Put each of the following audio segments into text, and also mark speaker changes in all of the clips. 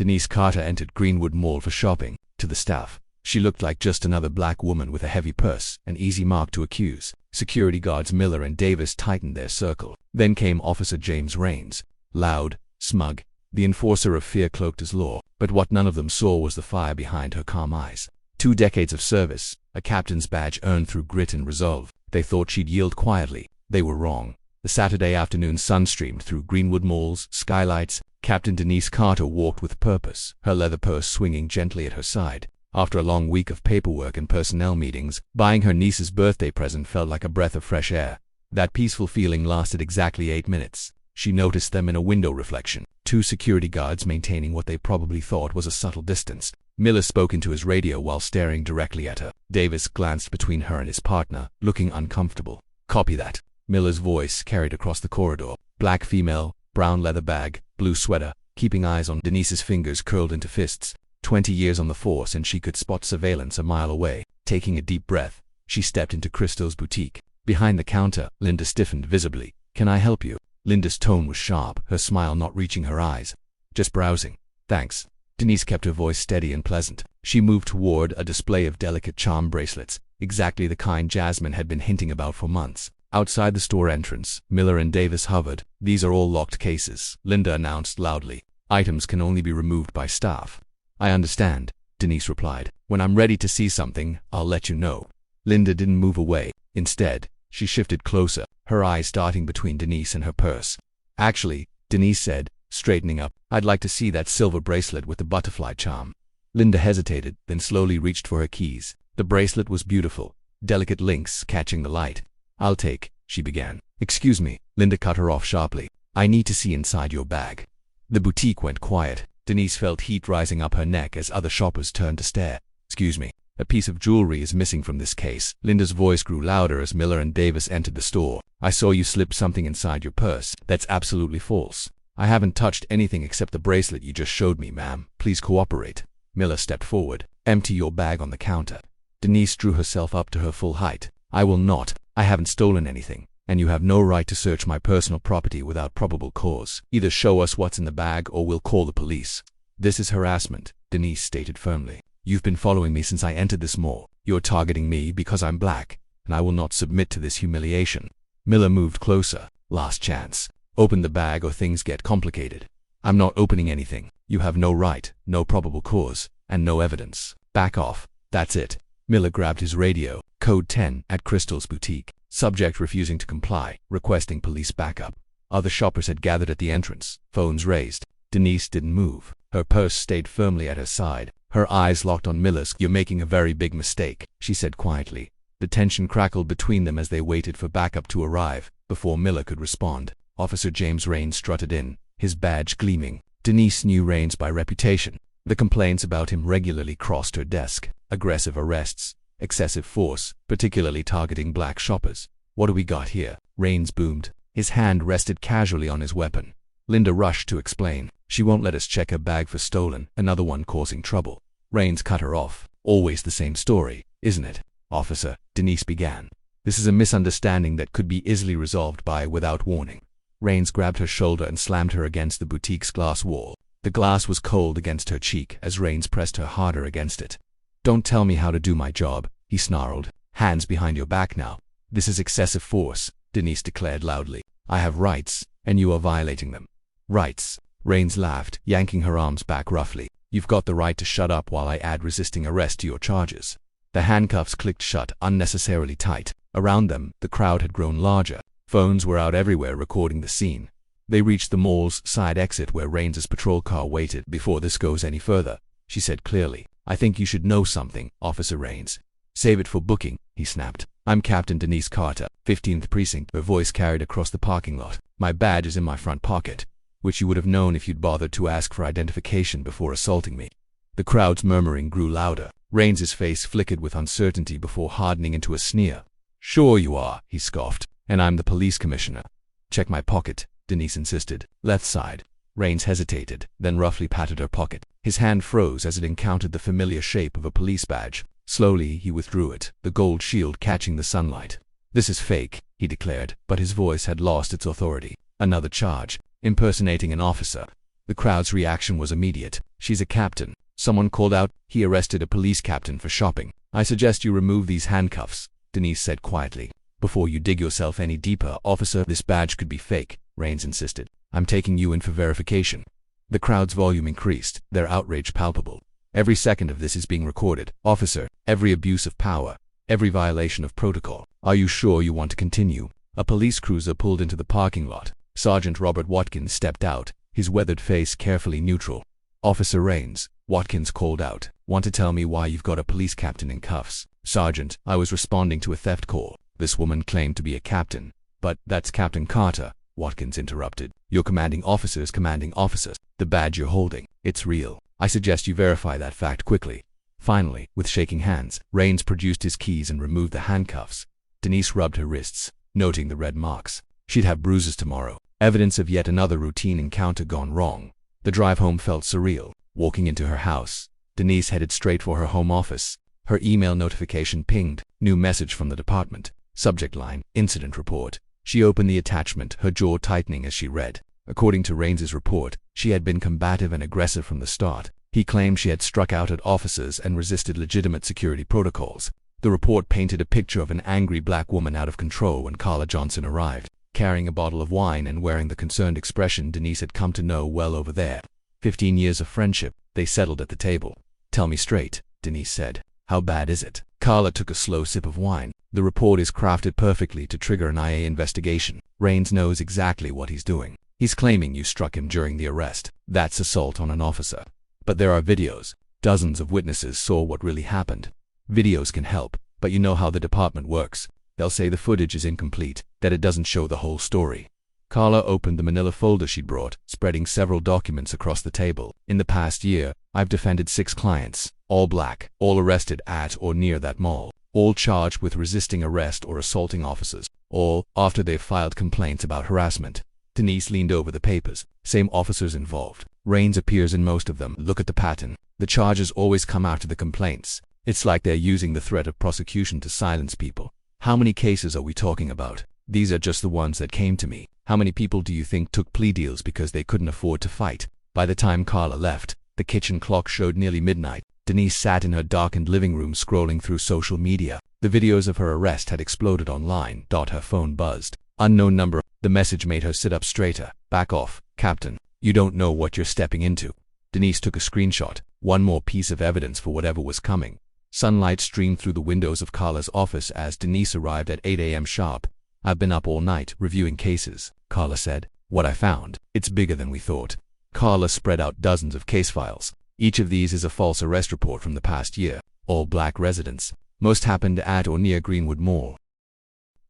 Speaker 1: Denise Carter entered Greenwood Mall for shopping. To the staff, she looked like just another black woman with a heavy purse, an easy mark to accuse. Security guards Miller and Davis tightened their circle. Then came Officer James Raines, loud, smug, the enforcer of fear cloaked as law, but what none of them saw was the fire behind her calm eyes. 2 decades of service, a captain's badge earned through grit and resolve. They thought she'd yield quietly. They were wrong. The Saturday afternoon sun streamed through Greenwood Mall's skylights. Captain Denise Carter walked with purpose, her leather purse swinging gently at her side. After a long week of paperwork and personnel meetings, buying her niece's birthday present felt like a breath of fresh air. That peaceful feeling lasted exactly 8 minutes. She noticed them in a window reflection, 2 security guards maintaining what they probably thought was a subtle distance. Miller spoke into his radio while staring directly at her. Davis glanced between her and his partner, looking uncomfortable. "Copy that." Miller's voice carried across the corridor. Black female, brown leather bag, blue sweater, keeping eyes on Denise's fingers curled into fists. 20 years on the force and she could spot surveillance a mile away. Taking a deep breath, she stepped into Crystal's boutique. Behind the counter, Linda stiffened visibly. "Can I help you?" Linda's tone was sharp, her smile not reaching her eyes. "Just browsing. Thanks." Denise kept her voice steady and pleasant. She moved toward a display of delicate charm bracelets, exactly the kind Jasmine had been hinting about for months. Outside the store entrance, Miller and Davis hovered. "These are all locked cases," Linda announced loudly. "Items can only be removed by staff." "I understand," Denise replied. "When I'm ready to see something, I'll let you know." Linda didn't move away. Instead, she shifted closer, her eyes darting between Denise and her purse. "Actually," Denise said, straightening up, "I'd like to see that silver bracelet with the butterfly charm." Linda hesitated, then slowly reached for her keys. The bracelet was beautiful, delicate links catching the light. "I'll take," she began. "Excuse me," Linda cut her off sharply. "I need to see inside your bag." The boutique went quiet. Denise felt heat rising up her neck as other shoppers turned to stare. "Excuse me, a piece of jewelry is missing from this case." Linda's voice grew louder as Miller and Davis entered the store. "I saw you slip something inside your purse. That's absolutely false. I haven't touched anything except the bracelet you just showed me, ma'am. Please cooperate." Miller stepped forward. "Empty your bag on the counter." Denise drew herself up to her full height. "I will not. I haven't stolen anything, and you have no right to search my personal property without probable cause. Either show us what's in the bag or we'll call the police." "This is harassment," Denise stated firmly. "You've been following me since I entered this mall. You're targeting me because I'm black, and I will not submit to this humiliation." Miller moved closer. "Last chance. Open the bag or things get complicated." "I'm not opening anything. You have no right, no probable cause, and no evidence. Back off. That's it." Miller grabbed his radio. "Code 10 at Crystal's boutique. Subject refusing to comply, requesting police backup." Other shoppers had gathered at the entrance, phones raised. Denise didn't move. Her purse stayed firmly at her side. Her eyes locked on Miller's. "You're making a very big mistake," she said quietly. The tension crackled between them as they waited for backup to arrive. Before Miller could respond, Officer James Raines strutted in, his badge gleaming. Denise knew Raines by reputation. The complaints about him regularly crossed her desk. Aggressive arrests, excessive force, particularly targeting black shoppers. "What do we got here?" Raines boomed. His hand rested casually on his weapon. Linda rushed to explain. "She won't let us check her bag for stolen, another one causing trouble." Raines cut her off. "Always the same story, isn't it?" "Officer," Denise began. "This is a misunderstanding that could be easily resolved by without warning." Raines grabbed her shoulder and slammed her against the boutique's glass wall. The glass was cold against her cheek as Raines pressed her harder against it. "Don't tell me how to do my job," he snarled. "Hands behind your back now." "This is excessive force," Denise declared loudly. "I have rights, and you are violating them." "Rights?" Raines laughed, yanking her arms back roughly. "You've got the right to shut up while I add resisting arrest to your charges." The handcuffs clicked shut, unnecessarily tight. Around them, the crowd had grown larger. Phones were out everywhere recording the scene. They reached the mall's side exit where Raines's patrol car waited. "Before this goes any further," she said clearly, "I think you should know something, Officer Raines." "Save it for booking," he snapped. "I'm Captain Denise Carter, 15th Precinct." Her voice carried across the parking lot. "My badge is in my front pocket, which you would have known if you'd bothered to ask for identification before assaulting me." The crowd's murmuring grew louder. Raines's face flickered with uncertainty before hardening into a sneer. "Sure you are," he scoffed, "and I'm the police commissioner." "Check my pocket," Denise insisted. "Left side." Raines hesitated, then roughly patted her pocket. His hand froze as it encountered the familiar shape of a police badge. Slowly, he withdrew it, the gold shield catching the sunlight. "This is fake," he declared, but his voice had lost its authority. "Another charge. Impersonating an officer." The crowd's reaction was immediate. "She's a captain." Someone called out. "He arrested a police captain for shopping." "I suggest you remove these handcuffs," Denise said quietly. "Before you dig yourself any deeper, officer." "This badge could be fake," Rains insisted. "I'm taking you in for verification." The crowd's volume increased, their outrage palpable. "Every second of this is being recorded, officer. Every abuse of power. Every violation of protocol. Are you sure you want to continue?" A police cruiser pulled into the parking lot. Sergeant Robert Watkins stepped out, his weathered face carefully neutral. "Officer Rains," Watkins called out, "want to tell me why you've got a police captain in cuffs?" "Sergeant, I was responding to a theft call. This woman claimed to be a captain." "But that's Captain Carter," Watkins interrupted. "Your commanding officer's commanding officer. The badge you're holding, it's real. I suggest you verify that fact quickly." Finally, with shaking hands, Rains produced his keys and removed the handcuffs. Denise rubbed her wrists, noting the red marks. She'd have bruises tomorrow. Evidence of yet another routine encounter gone wrong. The drive home felt surreal. Walking into her house, Denise headed straight for her home office. Her email notification pinged. New message from the department. Subject line, incident report. She opened the attachment, her jaw tightening as she read. According to Rains's report, she had been combative and aggressive from the start. He claimed she had struck out at officers and resisted legitimate security protocols. The report painted a picture of an angry black woman out of control when Carla Johnson arrived, carrying a bottle of wine and wearing the concerned expression Denise had come to know well over there. 15 years of friendship, they settled at the table. "Tell me straight," Denise said. "How bad is it?" Carla took a slow sip of wine. "The report is crafted perfectly to trigger an IA investigation. Rains knows exactly what he's doing. He's claiming you struck him during the arrest. That's assault on an officer. But there are videos. Dozens of witnesses saw what really happened. Videos can help, but you know how the department works. They'll say the footage is incomplete, that it doesn't show the whole story." Carla opened the manila folder she'd brought, spreading several documents across the table. "In the past year, I've defended 6 clients, all black, all arrested at or near that mall, all charged with resisting arrest or assaulting officers, all after they've filed complaints about harassment." Denise leaned over the papers. "Same officers involved. Rains appears in most of them. Look at the pattern. The charges always come after the complaints. It's like they're using the threat of prosecution to silence people." "How many cases are we talking about?" "These are just the ones that came to me. How many people do you think took plea deals because they couldn't afford to fight?" By the time Carla left, the kitchen clock showed nearly midnight. Denise sat in her darkened living room scrolling through social media. The videos of her arrest had exploded online. Her phone buzzed. Unknown number. The message made her sit up straighter. "Back off, Captain. You don't know what you're stepping into." Denise took a screenshot. One more piece of evidence for whatever was coming. Sunlight streamed through the windows of Carla's office as Denise arrived at 8 a.m. sharp. "I've been up all night, reviewing cases," Carla said. "What I found, it's bigger than we thought." Carla spread out dozens of case files. "Each of these is a false arrest report from the past year. All black residents. Most happened at or near Greenwood Mall.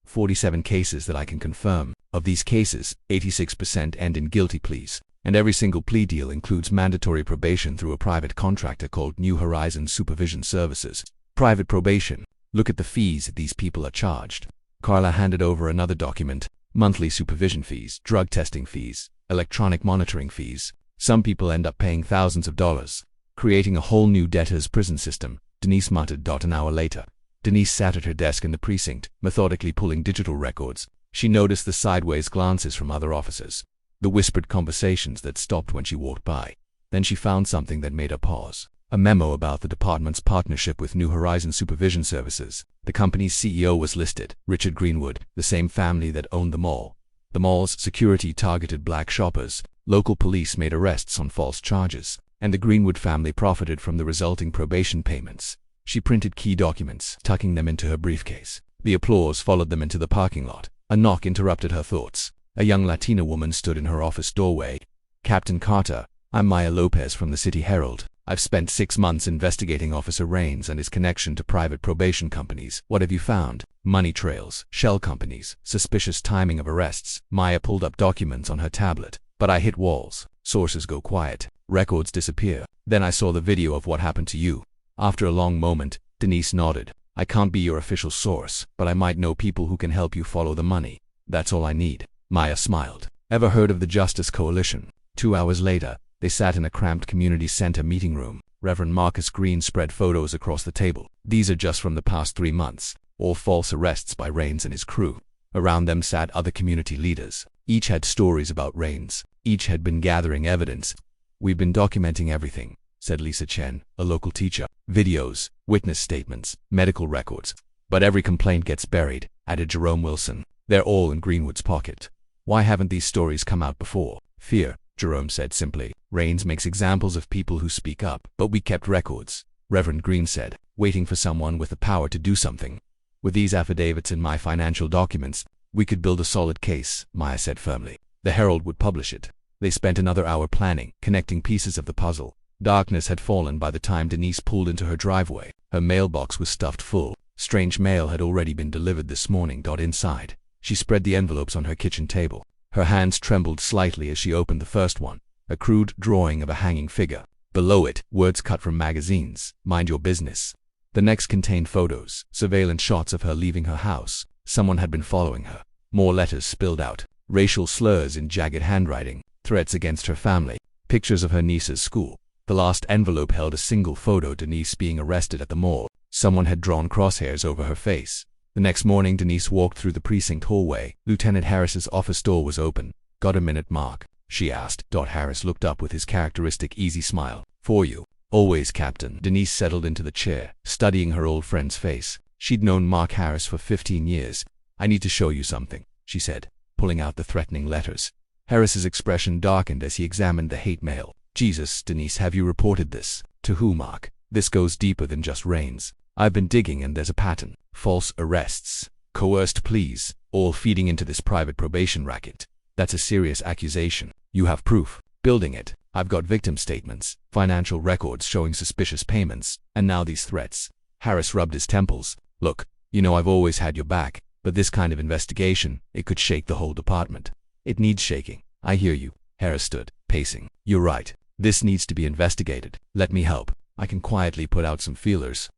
Speaker 1: 47 cases that I can confirm. Of these cases, 86% end in guilty pleas. And every single plea deal includes mandatory probation through a private contractor called New Horizons Supervision Services. Private probation. Look at the fees these people are charged." Carla handed over another document. "Monthly supervision fees, drug testing fees, electronic monitoring fees. Some people end up paying thousands of dollars. Creating a whole new debtor's prison system," Denise muttered. An hour later, Denise sat at her desk in the precinct, methodically pulling digital records. She noticed the sideways glances from other officers, the whispered conversations that stopped when she walked by. Then she found something that made her pause. A memo about the department's partnership with New Horizons Supervision Services. The company's CEO was listed, Richard Greenwood, the same family that owned the mall. The mall's security targeted black shoppers. Local police made arrests on false charges, and the Greenwood family profited from the resulting probation payments. She printed key documents, tucking them into her briefcase. The applause followed them into the parking lot. A knock interrupted her thoughts. A young Latina woman stood in her office doorway. "Captain Carter, I'm Maya Lopez from the City Herald. I've spent 6 months investigating Officer Rains and his connection to private probation companies. What have you found?" "Money trails, shell companies, suspicious timing of arrests." Maya pulled up documents on her tablet. "But I hit walls. Sources go quiet. Records disappear. Then I saw the video of what happened to you." After a long moment, Denise nodded. "I can't be your official source, but I might know people who can help you follow the money. That's all I need." Maya smiled. "Ever heard of the Justice Coalition?" 2 hours later, they sat in a cramped community center meeting room. Reverend Marcus Green spread photos across the table. "These are just from the past 3 months. All false arrests by Rains and his crew." Around them sat other community leaders. Each had stories about Rains. Each had been gathering evidence. We've been documenting everything, said Lisa Chen, a local teacher. Videos, witness statements, medical records. But every complaint gets buried, added Jerome Wilson. They're all in Greenwood's pocket. Why haven't these stories come out before? Fear, Jerome said simply. Raines makes examples of people who speak up, but we kept records, Reverend Green said, waiting for someone with the power to do something. With these affidavits and my financial documents, we could build a solid case, Maya said firmly. The Herald would publish it. They spent another hour planning, connecting pieces of the puzzle. Darkness had fallen by the time Denise pulled into her driveway. Her mailbox was stuffed full. Strange mail had already been delivered this morning. Inside, she spread the envelopes on her kitchen table. Her hands trembled slightly as she opened the first one, a crude drawing of a hanging figure. Below it, words cut from magazines, "Mind your business." The next contained photos, surveillance shots of her leaving her house. Someone had been following her. More letters spilled out, racial slurs in jagged handwriting, threats against her family, pictures of her niece's school. The last envelope held a single photo, Denise being arrested at the mall. Someone had drawn crosshairs over her face. The next morning, Denise walked through the precinct hallway. Lieutenant Harris's office door was open. "Got a minute, Mark?" she asked. Harris looked up with his characteristic easy smile. "For you. Always, Captain." Denise settled into the chair, studying her old friend's face. She'd known Mark Harris for 15 years. "I need to show you something," she said, pulling out the threatening letters. Harris's expression darkened as he examined the hate mail. "Jesus, Denise, have you reported this?" "To who, Mark?" "This goes deeper than just Raines. I've been digging and there's a pattern. False arrests, coerced pleas, all feeding into this private probation racket. That's a serious accusation. You have proof." "Building it. I've got victim statements, financial records showing suspicious payments, and now these threats." Harris rubbed his temples. "Look, I've always had your back, but this kind of investigation, it could shake the whole department." "It needs shaking." "I hear you." Harris stood, pacing. "You're right. This needs to be investigated. Let me help. I can quietly put out some feelers."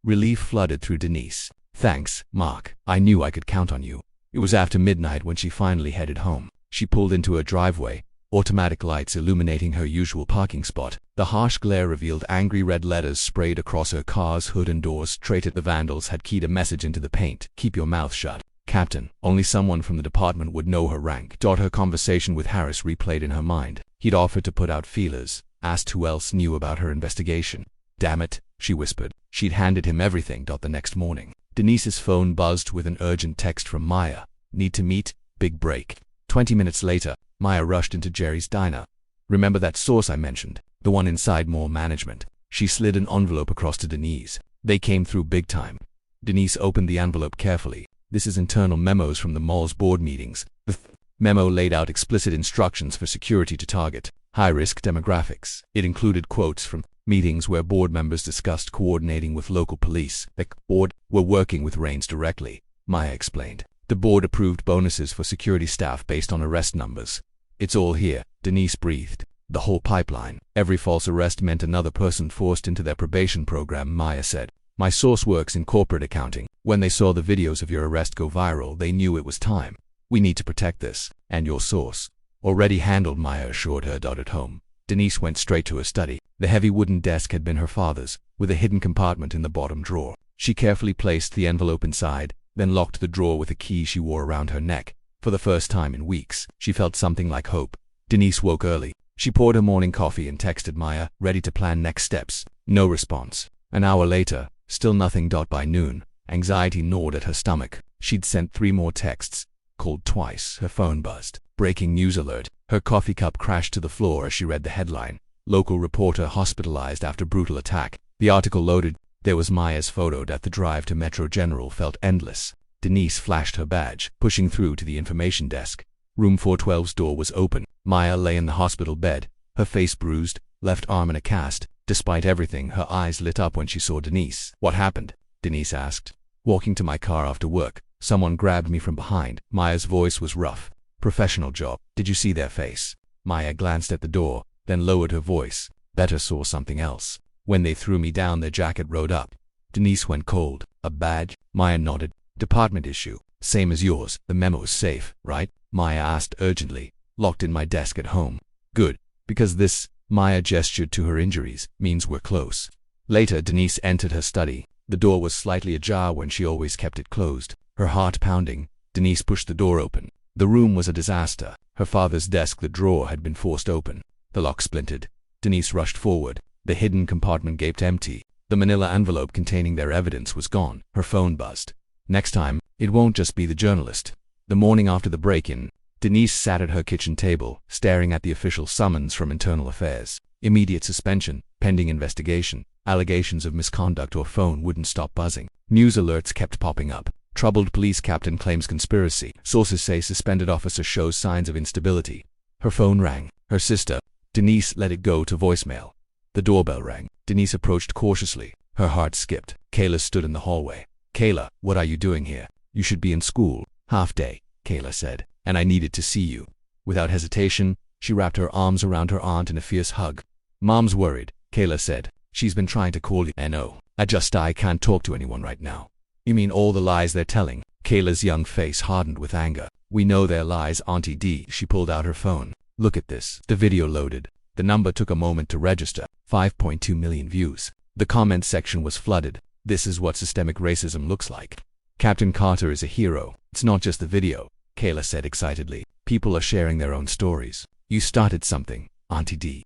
Speaker 1: Relief flooded through Denise. "Thanks, Mark. I knew I could count on you." It was after midnight when she finally headed home. She pulled into her driveway, automatic lights illuminating her usual parking spot. The harsh glare revealed angry red letters sprayed across her car's hood and doors. The vandals had keyed a message into the paint. "Keep your mouth shut, Captain." Only someone from the department would know her rank. Her conversation with Harris replayed in her mind. He'd offered to put out feelers, asked who else knew about her investigation. "Damn it," she whispered. She'd handed him everything. The next morning, Denise's phone buzzed with an urgent text from Maya. "Need to meet, big break." 20 minutes later, Maya rushed into Jerry's diner. "Remember that source I mentioned? The one inside mall management?" She slid an envelope across to Denise. "They came through big time." Denise opened the envelope carefully. "This is internal memos from the mall's board meetings." The memo laid out explicit instructions for security to target high-risk demographics. It included quotes from meetings where board members discussed coordinating with local police. The board were working with Raines directly, Maya explained. The board approved bonuses for security staff based on arrest numbers. "It's all here," Denise breathed. "The whole pipeline." "Every false arrest meant another person forced into their probation program," Maya said. "My source works in corporate accounting. When they saw the videos of your arrest go viral, they knew it was time. We need to protect this, and your source." "Already handled," Maya assured her. At home, Denise went straight to her study. The heavy wooden desk had been her father's, with a hidden compartment in the bottom drawer. She carefully placed the envelope inside, then locked the drawer with a key she wore around her neck. For the first time in weeks, she felt something like hope. Denise woke early. She poured her morning coffee and texted Maya, ready to plan next steps. No response. An hour later, still nothing. By noon, anxiety gnawed at her stomach. She'd sent 3 more texts, called twice. Her phone buzzed. Breaking news alert. Her coffee cup crashed to the floor as she read the headline. "Local reporter hospitalized after brutal attack." The article loaded. There was Maya's photo. The drive to Metro General felt endless. Denise flashed her badge, pushing through to the information desk. Room 412's door was open. Maya lay in the hospital bed, her face bruised, left arm in a cast. Despite everything, her eyes lit up when she saw Denise. "What happened?" Denise asked. "Walking to my car after work. Someone grabbed me from behind." Maya's voice was rough. "Professional job. Did you see their face?" Maya glanced at the door, then lowered her voice. "Better saw something else. When they threw me down, their jacket rode up." Denise went cold. "A badge?" Maya nodded. "Department issue. Same as yours. The memo's safe, right?" Maya asked urgently. "Locked in my desk at home." "Good. Because this," Maya gestured to her injuries, "means we're close." Later, Denise entered her study. The door was slightly ajar when she always kept it closed. Her heart pounding, Denise pushed the door open. The room was a disaster. Her father's desk, the drawer, had been forced open. The lock splintered. Denise rushed forward. The hidden compartment gaped empty. The manila envelope containing their evidence was gone. Her phone buzzed. Next time, it won't just be the journalist. The morning after the break-in, Denise sat at her kitchen table, staring at the official summons from Internal Affairs. Immediate suspension, pending investigation, allegations of misconduct. Her phone wouldn't stop buzzing. News alerts kept popping up. Troubled police captain claims conspiracy. Sources say suspended officer shows signs of instability. Her phone rang. Her sister. Denise let it go to voicemail. The doorbell rang. Denise approached cautiously. Her heart skipped. Kayla stood in the hallway. Kayla, what are you doing here? You should be in school. Half day, Kayla said, and I needed to see you. Without hesitation, she wrapped her arms around her aunt in a fierce hug. Mom's worried, Kayla said. She's been trying to call you. No, I can't talk to anyone right now. You mean all the lies they're telling? Kayla's young face hardened with anger. We know they're lies, Auntie D. She pulled out her phone. Look at this. The video loaded. The number took a moment to register. 5.2 million views. The comment section was flooded. This is what systemic racism looks like. Captain Carter is a hero. It's not just the video, Kayla said excitedly. People are sharing their own stories. You started something, Auntie D.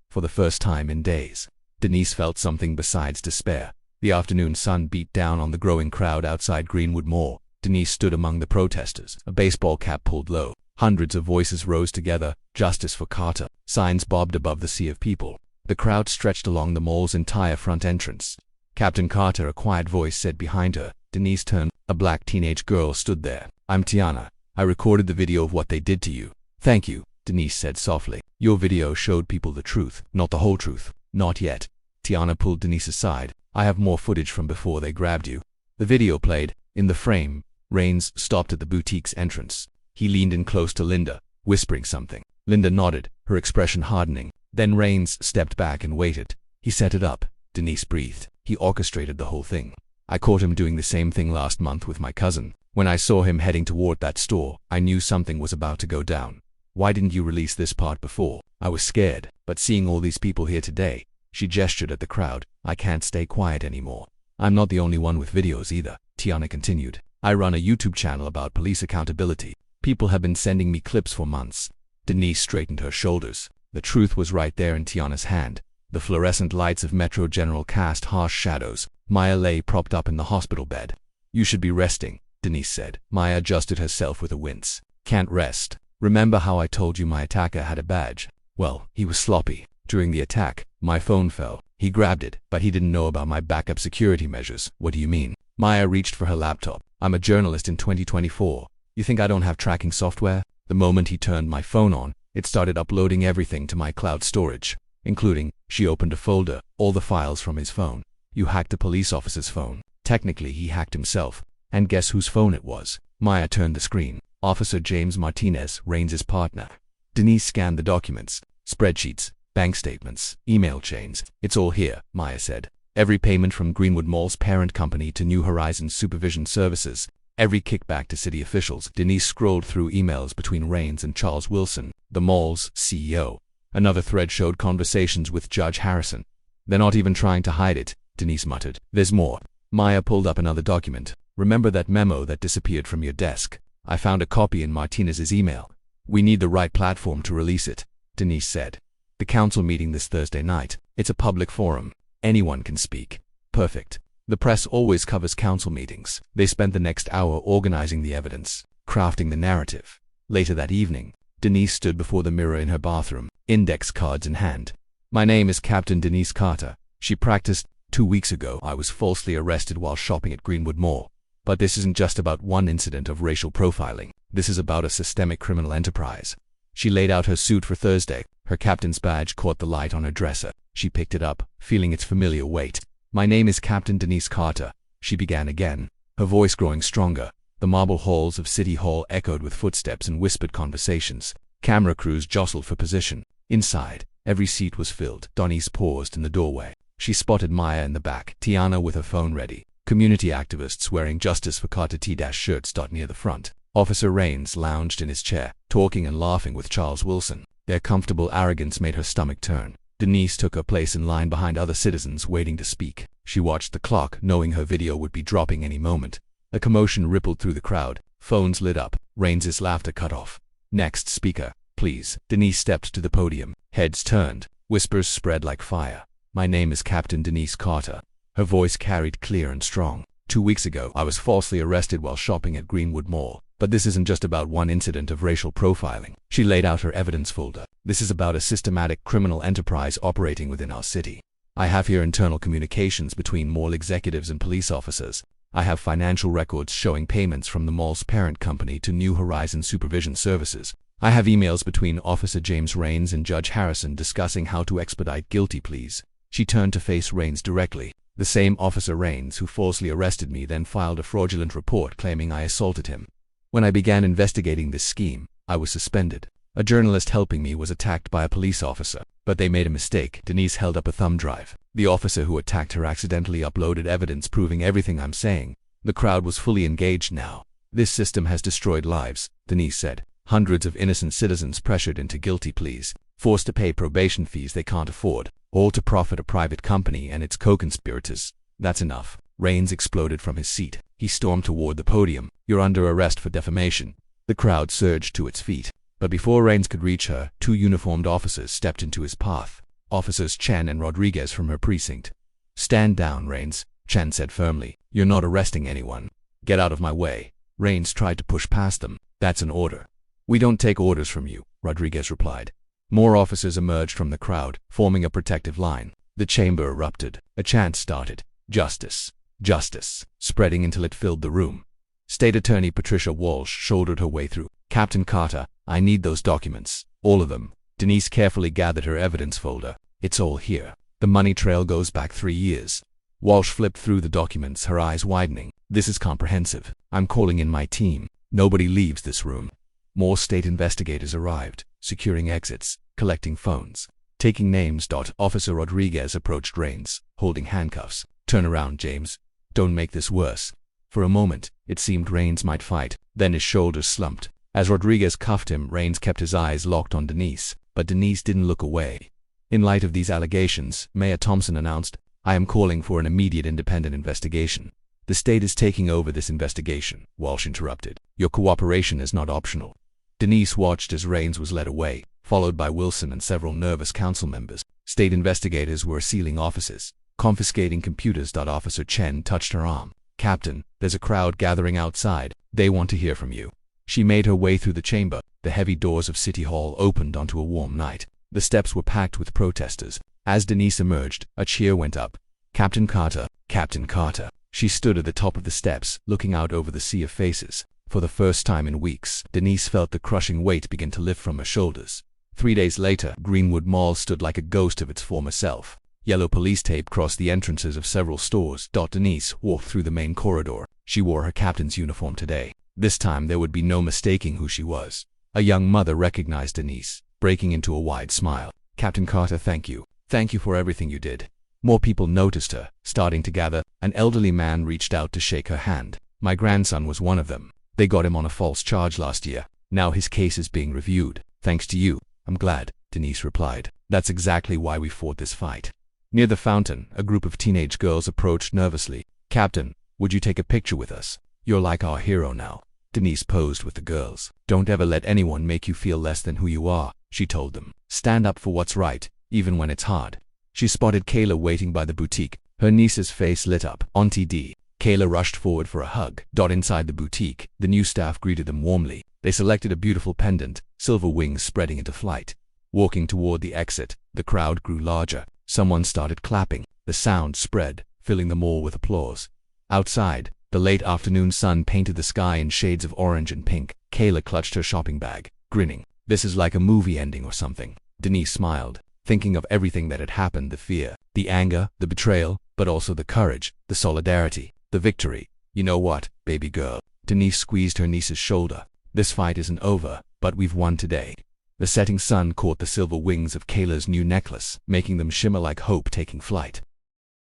Speaker 1: For the first time in days, Denise felt something besides despair. The afternoon sun beat down on the growing crowd outside Greenwood Mall. Denise stood among the protesters, a baseball cap pulled low. Hundreds of voices rose together. Justice for Carter. Signs bobbed above the sea of people. The crowd stretched along the mall's entire front entrance. Captain Carter, a quiet voice said behind her. Denise turned. A black teenage girl stood there. I'm Tiana. I recorded the video of what they did to you. Thank you, Denise said softly. Your video showed people the truth, not the whole truth. Not yet. Tiana pulled Denise aside. I have more footage from before they grabbed you. The video played. In the frame, Rains stopped at the boutique's entrance. He leaned in close to Linda, whispering something. Linda nodded, her expression hardening. Then Rains stepped back and waited. He set it up. Denise breathed. He orchestrated the whole thing. I caught him doing the same thing last month with my cousin. When I saw him heading toward that store, I knew something was about to go down. Why didn't you release this part before? I was scared, but seeing all these people here today, she gestured at the crowd. I can't stay quiet anymore. I'm not the only one with videos either, Tiana continued. I run a YouTube channel about police accountability. People have been sending me clips for months. Denise straightened her shoulders. The truth was right there in Tiana's hand. The fluorescent lights of Metro General cast harsh shadows. Maya lay propped up in the hospital bed. You should be resting, Denise said. Maya adjusted herself with a wince. Can't rest. Remember how I told you my attacker had a badge? Well, he was sloppy. During the attack, my phone fell. He grabbed it, but he didn't know about my backup security measures. What do you mean? Maya reached for her laptop. I'm a journalist in 2024. You think I don't have tracking software? The moment he turned my phone on, it started uploading everything to my cloud storage, including, she opened a folder, all the files from his phone. You hacked a police officer's phone. Technically, he hacked himself. And guess whose phone it was? Maya turned the screen. Officer James Martinez, Rains' partner. Denise scanned the documents, spreadsheets, bank statements, email chains. It's all here, Maya said. Every payment from Greenwood Mall's parent company to New Horizons Supervision Services. Every kickback to city officials. Denise scrolled through emails between Rains and Charles Wilson, the mall's CEO. Another thread showed conversations with Judge Harrison. They're not even trying to hide it, Denise muttered. There's more. Maya pulled up another document. Remember that memo that disappeared from your desk? I found a copy in Martinez's email. We need the right platform to release it, Denise said. The council meeting this Thursday night. It's a public forum. Anyone can speak. Perfect. The press always covers council meetings. They spent the next hour organizing the evidence, crafting the narrative. Later that evening, Denise stood before the mirror in her bathroom, index cards in hand. My name is Captain Denise Carter. She practiced. 2 weeks ago, I was falsely arrested while shopping at Greenwood Mall. But this isn't just about one incident of racial profiling. This is about a systemic criminal enterprise. She laid out her suit for Thursday. Her captain's badge caught the light on her dresser. She picked it up, feeling its familiar weight. My name is Captain Denise Carter, she began again, her voice growing stronger. The marble halls of City Hall echoed with footsteps and whispered conversations. Camera crews jostled for position. Inside, every seat was filled. Denise paused in the doorway. She spotted Maya in the back, Tiana with her phone ready. Community activists wearing Justice for Carter T-shirts near the front. Officer Rains lounged in his chair, talking and laughing with Charles Wilson. Their comfortable arrogance made her stomach turn. Denise took her place in line behind other citizens waiting to speak. She watched the clock, knowing her video would be dropping any moment. A commotion rippled through the crowd. Phones lit up. Rains' laughter cut off. Next speaker, please. Denise stepped to the podium. Heads turned. Whispers spread like fire. My name is Captain Denise Carter. Her voice carried clear and strong. 2 weeks ago, I was falsely arrested while shopping at Greenwood Mall. But this isn't just about one incident of racial profiling. She laid out her evidence folder. This is about a systematic criminal enterprise operating within our city. I have here internal communications between mall executives and police officers. I have financial records showing payments from the mall's parent company to New Horizon Supervision Services. I have emails between Officer James Rains and Judge Harrison discussing how to expedite guilty pleas. She turned to face Rains directly. The same Officer Rains who falsely arrested me then filed a fraudulent report claiming I assaulted him. When I began investigating this scheme, I was suspended. A journalist helping me was attacked by a police officer, but they made a mistake. Denise held up a thumb drive. The officer who attacked her accidentally uploaded evidence proving everything I'm saying. The crowd was fully engaged now. This system has destroyed lives, Denise said. Hundreds of innocent citizens pressured into guilty pleas, forced to pay probation fees they can't afford, all to profit a private company and its co-conspirators. That's enough. Rains exploded from his seat. He stormed toward the podium. You're under arrest for defamation. The crowd surged to its feet. But before Rains could reach her, 2 uniformed officers stepped into his path. Officers Chen and Rodriguez from her precinct. Stand down, Rains, Chen said firmly. You're not arresting anyone. Get out of my way. Rains tried to push past them. That's an order. We don't take orders from you, Rodriguez replied. More officers emerged from the crowd, forming a protective line. The chamber erupted. A chant started. Justice. Justice, spreading until it filled the room. State Attorney Patricia Walsh shouldered her way through. Captain Carter, I need those documents. All of them. Denise carefully gathered her evidence folder. It's all here. The money trail goes back 3 years. Walsh flipped through the documents, her eyes widening. This is comprehensive. I'm calling in my team. Nobody leaves this room. More state investigators arrived, securing exits, collecting phones, taking names. Officer Rodriguez approached Rains, holding handcuffs. Turn around, James. Don't make this worse. For a moment, it seemed Rains might fight. Then his shoulders slumped. As Rodriguez cuffed him, Rains kept his eyes locked on Denise, but Denise didn't look away. In light of these allegations, Mayor Thompson announced, I am calling for an immediate independent investigation. The state is taking over this investigation, Walsh interrupted. Your cooperation is not optional. Denise watched as Rains was led away, followed by Wilson and several nervous council members. State investigators were sealing offices, confiscating computers. Officer Chen touched her arm. Captain, there's a crowd gathering outside. They want to hear from you. She made her way through the chamber. The heavy doors of City Hall opened onto a warm night. The steps were packed with protesters. As Denise emerged, a cheer went up. Captain Carter, Captain Carter. She stood at the top of the steps, looking out over the sea of faces. For the first time in weeks, Denise felt the crushing weight begin to lift from her shoulders. 3 days later, Greenwood Mall stood like a ghost of its former self. Yellow police tape crossed the entrances of several stores. Denise walked through the main corridor. She wore her captain's uniform today. This time there would be no mistaking who she was. A young mother recognized Denise, breaking into a wide smile. Captain Carter, thank you. Thank you for everything you did. More people noticed her, starting to gather. An elderly man reached out to shake her hand. My grandson was one of them. They got him on a false charge last year. Now his case is being reviewed. Thanks to you. I'm glad, Denise replied. That's exactly why we fought this fight. Near the fountain, a group of teenage girls approached nervously. Captain, would you take a picture with us? You're like our hero now. Denise posed with the girls. Don't ever let anyone make you feel less than who you are, she told them. Stand up for what's right, even when it's hard. She spotted Kayla waiting by the boutique. Her niece's face lit up. Auntie D. Kayla rushed forward for a hug. Inside the boutique, the new staff greeted them warmly. They selected a beautiful pendant, silver wings spreading into flight. Walking toward the exit, the crowd grew larger. Someone started clapping. The sound spread, filling the mall with applause. Outside, the late afternoon sun painted the sky in shades of orange and pink. Kayla clutched her shopping bag, grinning. This is like a movie ending or something. Denise smiled, thinking of everything that had happened, the fear, the anger, the betrayal, but also the courage, the solidarity, the victory. You know what, baby girl? Denise squeezed her niece's shoulder. This fight isn't over, but we've won today. The setting sun caught the silver wings of Kayla's new necklace, making them shimmer like hope taking flight.